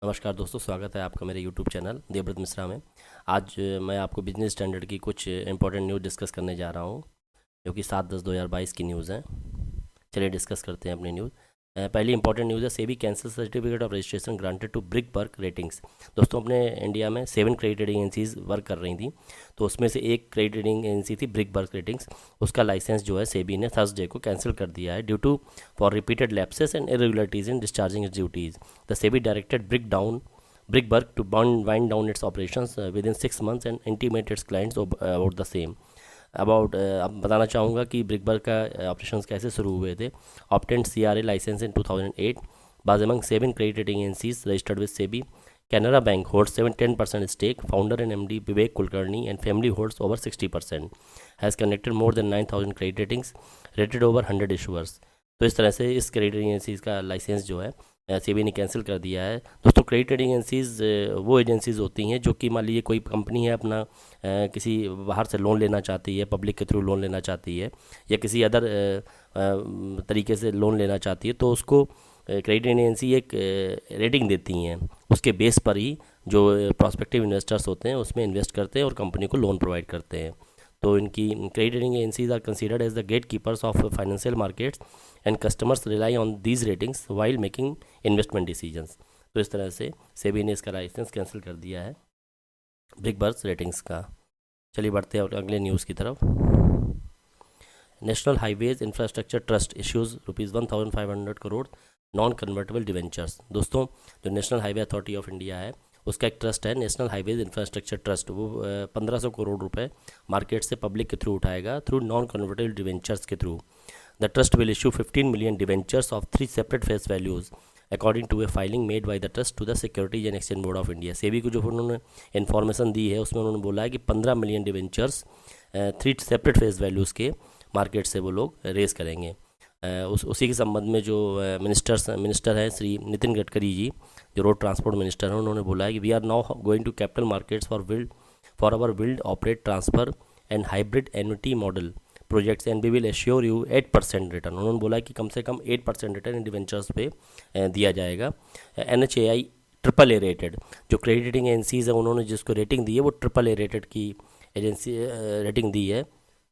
नमस्कार दोस्तों, स्वागत है आपका मेरे यूट्यूब चैनल देवव्रत मिश्रा में। आज मैं आपको बिजनेस स्टैंडर्ड की कुछ इंपॉर्टेंट न्यूज़ डिस्कस करने जा रहा हूँ, जो कि 7/10/2022 की न्यूज़ है। चलिए डिस्कस करते हैं अपनी न्यूज़। पहली इंपॉर्टेंट न्यूज़ है, SEBI cancel certificate of registration granted to Brickwork ratings. दोस्तों, अपने इंडिया में 7 क्रेडिट रेटिंग एजेंसीज वर्क कर रही थी, तो उसमें से एक क्रेडिट रेटिंग एजेंसी थी ब्रिकबर्ग रेटिंग्स। उसका लाइसेंस जो है सेबी ने थर्सडे को कैंसिल कर दिया है due to for repeated lapses and irregularities in discharging its duties. The SEBI directed Brickberg to wind down its operations within 6 months and intimate its clients about the same. अब बताना चाहूँगा कि ब्रिकबर्ग का ऑपरेशंस कैसे शुरू हुए थे। Obtained CRA licence in 2008 was among 7 credit rating agencies registered with SEBI. Canara Bank holds 10% stake. Founder and MD Vivek Kulkarni and family holds over 60%. Has conducted more than 9,000 credit ratings, rated over 100 issuers. तो इस तरह से इस credit rating agencies का licence जो है सेबी ने cancel कर दिया है। दोस्तों, क्रेडिट रेटिंग एजेंसीज वो एजेंसीज होती हैं जो कि मान लीजिए कोई कंपनी है अपना किसी बाहर से लोन लेना चाहती है, पब्लिक के थ्रू लोन लेना चाहती है, या किसी अदर तरीके से लोन लेना चाहती है, तो उसको क्रेडिट रेटिंग एजेंसी एक रेटिंग देती हैं। उसके बेस पर ही जो प्रॉस्पेक्टिव इन्वेस्टर्स होते हैं उसमें इन्वेस्ट करते हैं और कंपनी को लोन प्रोवाइड करते हैं। तो इनकी credit rating agencies are considered as the gatekeepers of financial markets and customers rely on these ratings while making investment decisions. तो इस तरह से सेबी ने इसका लाइसेंस कैंसिल कर दिया है ब्रिकबर्ग रेटिंग्स का। चलिए बढ़ते हैं और अगले न्यूज़ की तरफ। National highways infrastructure trust issues ₹1,500 crore non convertible debentures. दोस्तों, जो national highway authority of India है उसका एक ट्रस्ट है, नेशनल हाईवेज इंफ्रास्ट्रक्चर ट्रस्ट। वो 1,500 करोड़ रुपए मार्केट से पब्लिक के थ्रू उठाएगा थ्रू नॉन कन्वर्टेबल डिवेंचर्स के through. The trust will issue 15 million debentures of 3 separate face values according to a filing made by the trust to the securities and exchange board of India. SEBI को जो उन्होंने information दी है उसमें उन्होंने बोला है कि 15 million debentures 3 separate face values के मार्केट से वो लोग रेस करेंगे। उसी के संबंध में जो मिनिस्टर हैं श्री नितिन गडकरी जी, जो रोड ट्रांसपोर्ट मिनिस्टर हैं, उन्होंने बोला है कि we are now going to capital markets for our build operate transfer and hybrid annuity model projects and we will assure you 8% return. उन्होंने बोला कि कम से कम 8% रिटर्न इन डिवेंचर्स पे दिया जाएगा। NHAI AAA रेटेड जो क्रेडिट रेटिंग एजेंसीज है उन्होंने जिसको रेटिंग दी है वो AAA रेटेड की एजेंसी रेटिंग दी है।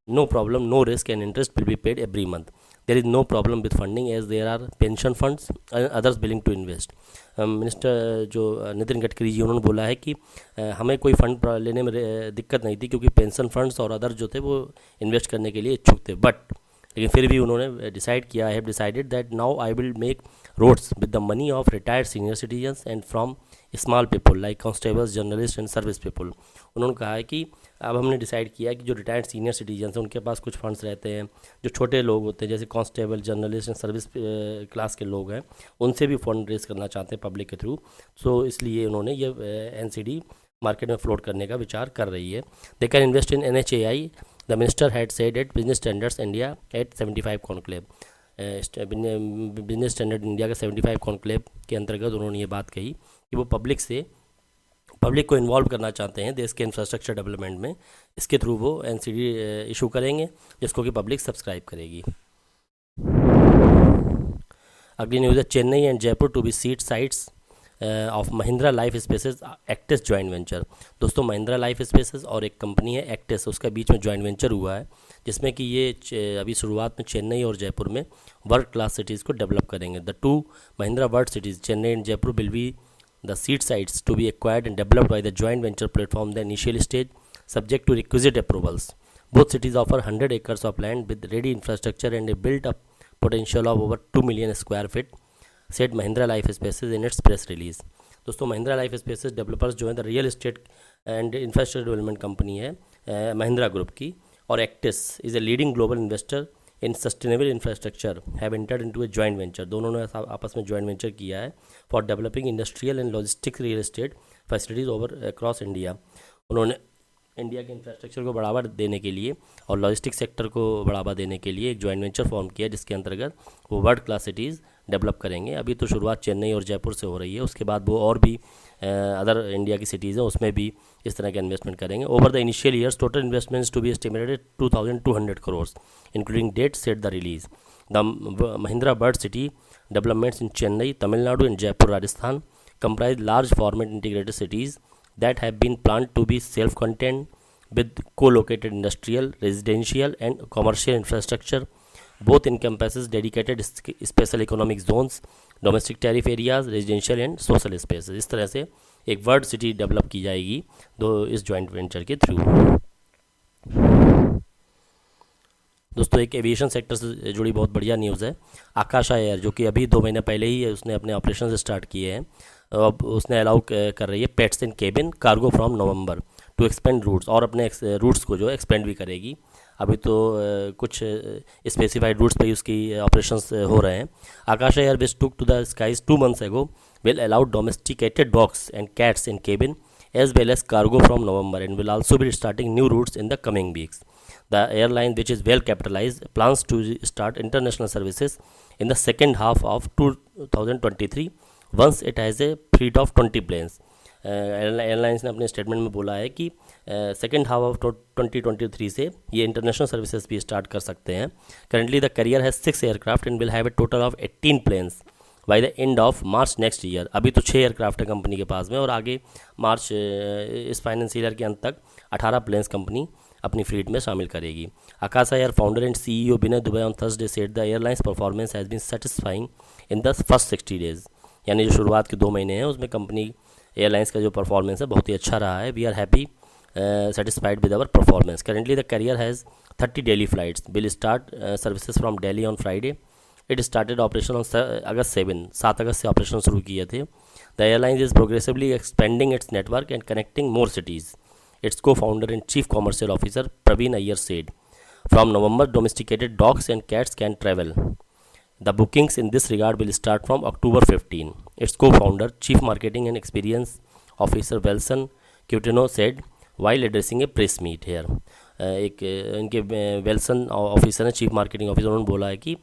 No problem, no risk and interest will be paid every month. There is no problem with funding as there are pension funds others willing to invest. Minister जो नितिन गडकरी जी उन्होंने बोला है कि हमें कोई फंड लेने में दिक्कत नहीं थी, क्योंकि पेंशन फंड्स और अदर जो थे वो इन्वेस्ट करने के लिए इच्छुक थे। बट लेकिन फिर भी उन्होंने डिसाइड किया, I have decided that now I will make roads with the money of retired senior citizens and from small people like constables, journalist and service people. उन्होंने कहा है कि अब हमने डिसाइड किया है कि जो रिटायर्ड सीनियर सिटीजन्स हैं उनके पास कुछ फंड्स रहते हैं, जो छोटे लोग होते हैं जैसे constable, journalist and service class के लोग हैं, उनसे भी फंड रेज करना चाहते हैं पब्लिक के थ्रू। सो इसलिए उन्होंने ये NCD मार्केट में फ्लोट करने का विचार कर रही है। They can invest in NHAI, the minister had said at business standards India at 75 conclave. Business standard India का 75 कॉन्क्लेव के अंतर्गत उन्होंने ये बात कही कि वो पब्लिक को इन्वॉल्व करना चाहते हैं देश के इंफ्रास्ट्रक्चर डेवलपमेंट में। इसके थ्रू वो NCD इशू करेंगे जिसको कि पब्लिक सब्सक्राइब करेगी। अगली न्यूज़ है, Chennai and Jaipur to be seat sites of Mahindra life spaces Actis joint venture. दोस्तों, महिंद्रा लाइफ स्पेसेस और एक कंपनी है एक्टिस, उसका बीच में जॉइंट वेंचर हुआ है, जिसमें कि ये अभी शुरुआत में चेन्नई और जयपुर में वर्ल्ड क्लास सिटीज़ को डेवलप करेंगे। The two Mahindra world cities Chennai and Jaipur will be the seed sites to be acquired and developed by the joint venture platform the initial stage subject to requisite approvals. Both cities offer 100 acres of land with ready infrastructure and a built up potential of over 2 million square feet, said Mahindra Life Spaces in its press release. दोस्तों, Mahindra life spaces developers जो है the real estate and infrastructure development company है Mahindra group की, और Actis is a leading global investor in sustainable infrastructure have entered into a joint venture. दोनों ने आपस में जॉइंट वेंचर किया है for developing industrial and logistic real estate facilities over across India. उन्होंने इंडिया के इंफ्रास्ट्रक्चर को बढ़ावा देने के लिए और लॉजिस्टिक सेक्टर को बढ़ावा देने के लिए एक जॉइंट वेंचर फॉर्म किया, जिसके अंतर्गत वो वर्ल्ड क्लास सिटीज़ डेवलप करेंगे। अभी तो शुरुआत चेन्नई और जयपुर से हो रही है, उसके बाद वो और भी अदर इंडिया की सिटीज़ हैं उसमें भी इस तरह के इन्वेस्टमेंट करेंगे। Over the initial years total investments to be estimated 2,200 crore including debt set the release. The Mahindra world city developments in Chennai Tamil Nadu and Jaipur Rajasthan comprise large format integrated cities that have been planned to be self-contained with co-located industrial, residential and commercial infrastructure. Both encompasses dedicated special economic zones, domestic tariff areas, residential and social space. इस तरह से एक world city develop की जाएगी इस joint venture के through. दोस्तों एक एविएशन सेक्टर से जुड़ी बहुत बढ़िया न्यूज़ है। आकाशा एयर जो कि अभी 2 महीने पहले ही उसने अपने ऑपरेशन स्टार्ट किए हैं, अब उसने अलाउ कर रही है pets in cabin cargo from November to expand routes, और अपने रूट्स को जो एक्सपेंड भी करेगी। अभी तो कुछ स्पेसिफाइड रूट्स पे उसकी ऑपरेशंस हो रहे हैं। Akasa air which took to the skies 2 months ago will allow domesticated dogs and cats in cabin as well as cargo from November and will also be starting new routes in the coming weeks. The airline, which is well capitalized, plans to start international services in the second half of 2023 once it has a fleet of 20 planes. Airlines ने अपने statement में बोला है कि second half of 2023 से ये international services भी start कर सकते हैं। Currently the carrier has 6 aircraft and will have a total of 18 planes by the end of March next year. अभी तो 6 एयरक्राफ्ट है कंपनी के पास में, और आगे मार्च इस फाइनेंस ईयर के अंत तक 18 प्लेन्स कंपनी अपनी फ्लीट में शामिल करेगी। Akasa air founder and CEO Vinay Dube on Thursday said the airline's performance has been satisfying in the first 60 days, यानी जो शुरुआत के 2 महीने हैं उसमें कंपनी एयरलाइंस का जो परफॉर्मेंस है बहुत ही अच्छा रहा है। We are happy satisfied with our performance. Currently the carrier has 30 daily flights, will start services from Delhi on Friday. It started operation on August 7 अगस्त से ऑपरेशन शुरू किए थे। The airline is progressively expanding its network and connecting more cities. Its co-founder and chief commercial officer Praveen Iyer said, from November domesticated dogs and cats can travel. The bookings in this regard will start from October 15. Its co-founder, chief marketing and experience officer Wilson Cutino said while addressing a press meet here. एक इनके वेल्सन officer हैं, chief marketing officer, उन्होंने बोला है कि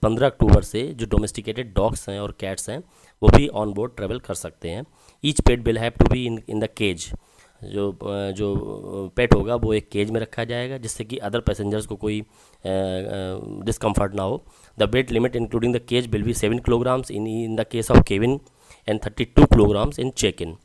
15 अक्टूबर से जो domesticated dogs हैं और कैट्स हैं वो भी ऑन बोर्ड ट्रेवल कर सकते हैं। Each pet will have to be in the cage, जो पेट होगा वो एक केज में रखा जाएगा जिससे कि अदर पैसेंजर्स को कोई डिस्कम्फर्ट ना हो। The weight limit including the cage will be 7 kilograms in the case of cabin and 32 kilograms in check-in.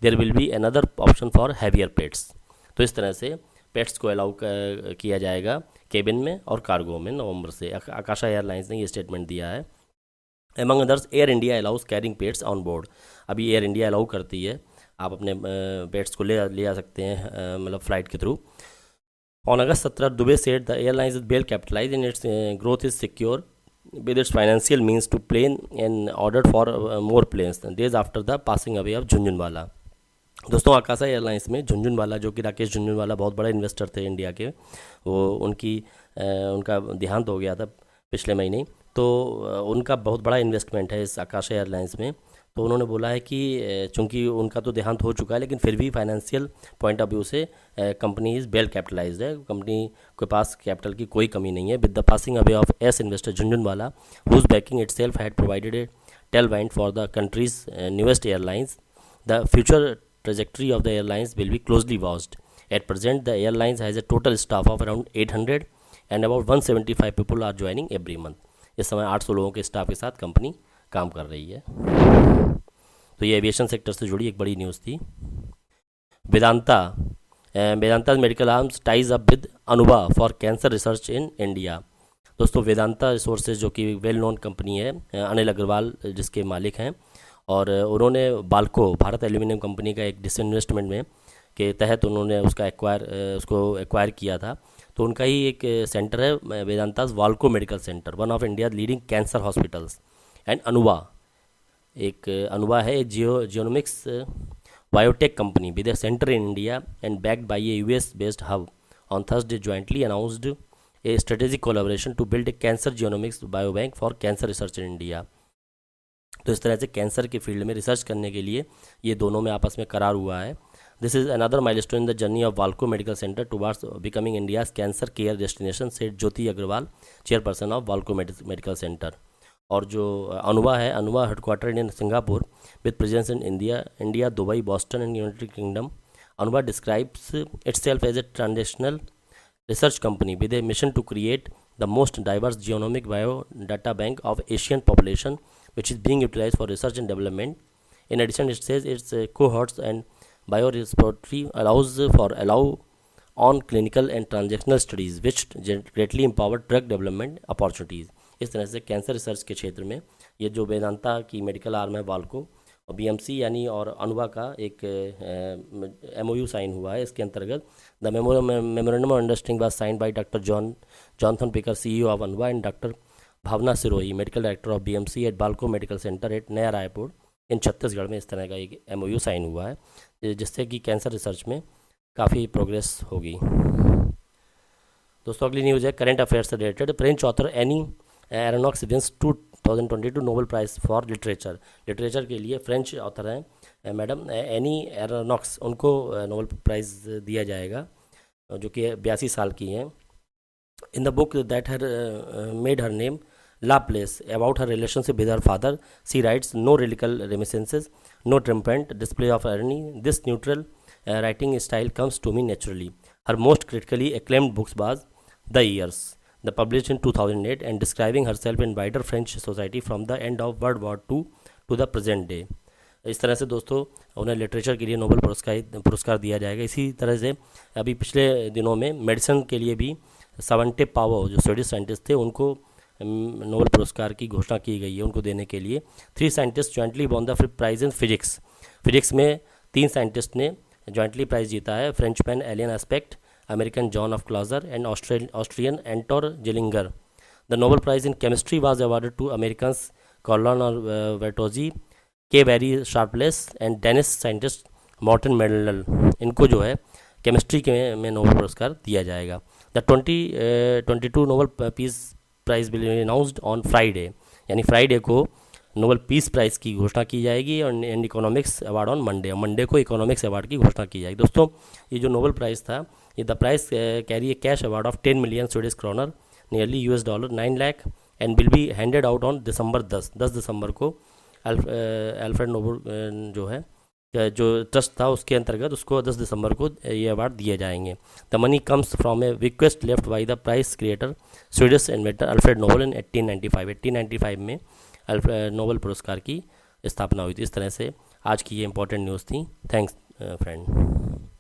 There will be another option for heavier pets. तो इस तरह से पेट्स को अलाउ किया जाएगा केबिन में और कार्गो में नवंबर से। आकाशा एयरलाइंस ने ये स्टेटमेंट दिया है। Among others air India allows carrying pets on board. अभी एयर इंडिया अलाउ करती है, आप अपने पेट्स को ले आ सकते हैं मतलब फ्लाइट के through. On August 17 Dubey said the airlines is well capitalize in its growth is secure with its financial means to plan and ordered for more planes days after the passing away of Jhunjhunwala. दोस्तों आकाशा airlines में झुनझुनवाला, जो कि राकेश झुनझुनवाला बहुत बड़ा investor थे India के, वो उनका देहांत हो गया था पिछले महीने, तो उनका बहुत बड़ा इन्वेस्टमेंट है इस आकाशा एयरलाइंस में। तो उन्होंने बोला है कि चूंकि उनका तो देहांत हो चुका है लेकिन फिर भी फाइनेंशियल पॉइंट ऑफ व्यू से कंपनी इज़ वेल कैपिटलाइज्ड है, कंपनी के पास कैपिटल की कोई कमी नहीं है। With the passing away of ace investor Jhunjhunwala whose backing itself had provided a tailwind for the country's newest airlines, the future trajectory of the airlines will be closely watched. At present the airlines has a total staff of around 800 and about 175 people are joining every month. इस समय 800 लोगों के staff के साथ company काम कर रही है। तो ये एविएशन सेक्टर से जुड़ी एक बड़ी न्यूज़ थी। Vedanta medical arms ties up with Anuva for cancer research in India. दोस्तों वेदांता रिसोर्सेज जो कि वेल नोन कंपनी है, अनिल अग्रवाल जिसके मालिक हैं, और उन्होंने बाल्को भारत एल्यूमिनियम कंपनी का एक डिसइन्वेस्टमेंट में के तहत उन्होंने उसको एक्वायर किया था। तो उनका ही एक सेंटर है Vedanta's Balco medical centre, one of India leading cancer hospitals. And Anuva है genomics biotech company with a centre in India and backed by a US based hub. On Thursday jointly announced a strategic collaboration to build a cancer genomics biobank for cancer research in India. तो इस तरह से cancer के field में research करने के लिए ये दोनों में आपस में करार हुआ है। This is another milestone in the journey of Balco medical centre towards becoming India's cancer care destination, said Jyoti Agrawal, chairperson of Balco medical centre. और जो अनुवा है, Anuva headquarter in Singapore with presence in India, Dubai, Boston and United Kingdom. Anuva describes itself as a transnational research company with a mission to create the most diverse genomic biodata bank of Asian population, which is being utilized for research and development In addition, it says its cohorts and biorepository allow on clinical and transactional studies which greatly empower drug development opportunities. इस तरह से cancer research के क्षेत्र में ये जो वेदांता की medical arm है वाल्को और बीएमसी यानी और अनुवा का एक MOU साइन हुआ है। इसके अंतर्गत the memorandum of understanding was signed by doctor Jonathan Picker CEO of Anuva and doctor Bhavna Sirohi medical director of BMC at Balco medical centre at Naya Raipur इन छत्तीसगढ़ में। इस तरह का एक MOU साइन हुआ है जिससे कि कैंसर रिसर्च में काफ़ी प्रोग्रेस होगी। दोस्तों अगली न्यूज़ है करंट अफेयर्स से related. French author Annie Ernaux wins 2022 Nobel Prize for literature के लिए फ्रेंच ऑथर हैं मैडम एनी एरोनॉक्स, उनको नोबेल प्राइज़ दिया जाएगा जो कि 82 साल की हैं। In the book that her made her name La Place about her relationship with her father, she writes no religious reminiscences, no triumphant display of irony. This neutral writing style comes to me naturally. Her most critically acclaimed books was The Years, published in 2008 and describing herself in wider French society from the end of World War II to the present day. इस तरह से दोस्तों उन्हें literature के लिए Nobel पुरस्कार दिया जाएगा। इसी तरह से अभी पिछले दिनों में मेडिसिन के लिए भी सवंटे पावो जो स्वीडिश साइंटिस्ट थे उनको नोबेल पुरस्कार की घोषणा की गई है उनको देने के लिए। 3 scientist jointly won the prize in physics में 3 साइंटिस्ट ने जॉइंटली प्राइज जीता है। Frenchman Alain Aspect, American John of Clauser and Austrian Anton Zeilinger. The Nobel Prize in chemistry was awarded to American Carolyn और Bertozzi, K Barry Sharpless and Danish scientist Morten Meldal. इनको जो है chemistry में Nobel पुरस्कार दिया जाएगा। The 2022 Nobel Peace Prize will be announced on Friday, यानी Friday को नोबेल पीस प्राइज़ की घोषणा की जाएगी और and economics award on Monday को इकोनॉमिक्स अवार्ड की घोषणा की जाएगी। दोस्तों ये जो नोबेल प्राइज़ था ये the prize carry a cash award of 10 million Swedish kronor nearly $9 lakh and will be handed out on December 10 दिसंबर को। अल्फ्रेड नोबेल जो है जो ट्रस्ट था उसके अंतर्गत उसको 10 दिसंबर को ये अवार्ड दिए जाएंगे। The money comes from a request left by the prize creator Swedish inventor Alfred Nobel in 1895 में नोबेल पुरस्कार की स्थापना हुई थी। इस तरह से आज की ये इंपॉर्टेंट न्यूज़ थी। Thanks friend.